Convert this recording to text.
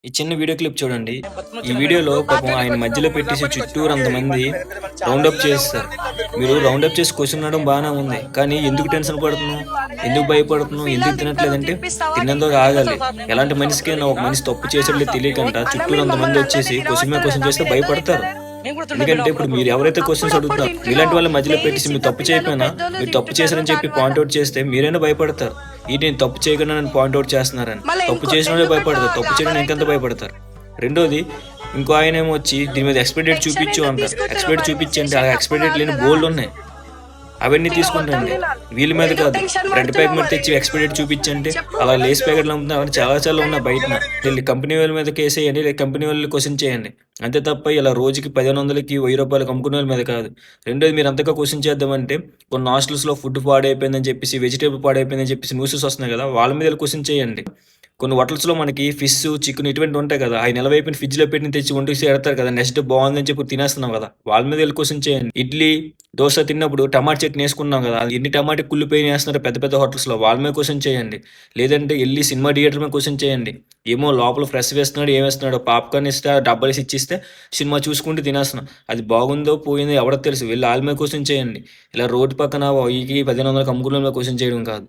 ఈ చిన్న video clip చూడండి. ఈ వీడియోలో పాపం ఆయన మధ్యలో పెట్టేసి చుట్టూరు అంతమంది రౌండప్ చేసేసారు. మీరు రౌండప్ చేసి క్వెషన్ అడగడం బానే ఉంది. కానీ ఎందుకు టెన్షన్ పడుతున్నావు? ఎందుకు భయపడుతున్నావు? ఎందుకు తినట్లేదంటే తిన్నంత వరకు ఆగాలి. ఎలాంటి మనిషికైనా ఒక మనిషి తప్పు చేసాడో లేదో తెలియకుండా చుట్టూరు అంతమంది వచ్చేసి క్వెషన్ మీద క్వెషన్ చేస్తే భయపడతారు. ఎందుకంటే ఇప్పుడు మీరు ఎవరైతే క్వెషన్స్ అడుగుతారో మీలాంటి వాళ్ళ మధ్యలో పెట్టేసి మీరు తప్పు చేయకపోయినా మీరు తప్పు చేశారని చెప్పి పాయింట్ అవుట్ చేస్తే మీరైనా భయపడతారు. ఈ నేను తప్పు చేయకుండా నన్ను పాయింట్ అవుట్ చేస్తున్నారని. తప్పు చేసిన భయపడతారు, తప్పు చేయడం ఇంకెంత భయపడతారు. రెండోది ఇంకో ఆయన ఏమో వచ్చి దీని మీద ఎక్స్పైరీ డేట్ చూపించు అంటారు. ఎక్స్పైరీ చూపించి అంటే ఆ ఎక్స్పైరీ డేట్ లేని బోల్డ్ ఉన్నాయి, అవన్నీ తీసుకుంటాండి. వీళ్ళ మీద కాదు, బ్రెడ్ ప్యాక్ మీద తెచ్చి ఎక్స్పైరీ డేట్ చూపించంటే అలా లేస్ ప్యాకెట్లు అమ్ముతున్నా అవన్నీ చాలా ఉన్నాయి బయట. వీళ్ళు కంపెనీ వాళ్ళ మీద కేసు వేయండి, లేదా కంపెనీ వాళ్ళు క్వశ్చన్ చేయండి. అంతే తప్ప ఇలా రోజుకి 1500కి 1000 రూపాయలకు అమ్ముకునే వాళ్ళ మీద కాదు. రెండోది మీరు అంతగా క్వశ్చన్ చేద్దామంటే కొన్ని హాస్టల్స్లో ఫుడ్ పాడైపోయిందని చెప్పేసి, వెజిటేబుల్ పాడైపోయిందని చెప్పేసి న్యూసెస్ వస్తున్నాయి కదా, వాళ్ళ మీద క్వశ్చన్ చేయండి. కొన్ని హోటల్స్లో మనకి ఫిష్, చికెన్ ఇటువంటి ఉంటాయి కదా, అవి నిలవైపోయిన ఫ్రిడ్జ్లో పెట్టి తెచ్చి వంటేసి పెడతారు కదా, నెక్స్ట్ బాగుందని చెప్పి తినేస్తున్నాం కదా, వాళ్ళ మీద వెళ్ళి క్వశ్చన్ చేయండి. ఇడ్లీ దోశ తిన్నప్పుడు టమాటా చట్నీ వేసుకున్నాం కదా, ఎన్ని టమాటా కుళ్ళిపోయి వేస్తున్నారు పెద్ద పెద్ద హోటల్స్లో, వాళ్ళ మీద క్వశ్చన్ చేయండి. లేదంటే వెళ్ళి సినిమా థియేటర్ మీద క్వశ్చన్ చేయండి. ఏమో లోపల ఫ్రెష్ వేస్తున్నాడు, ఏం వేస్తున్నాడు, పాప్కార్న్ ఇస్తే డబ్బాలు ఇచ్చిస్తే సినిమా చూసుకుంటూ తినేస్తున్నాం, అది బాగుందో పోయిందో ఎవరికి తెలుసు, వెళ్ళి వాళ్ళ మీద క్వశ్చన్ చేయండి. ఇలా రోడ్డు పక్కన ఈ 1500 అమ్ముకున్న మీద క్వశ్చన్ చేయడం కాదు.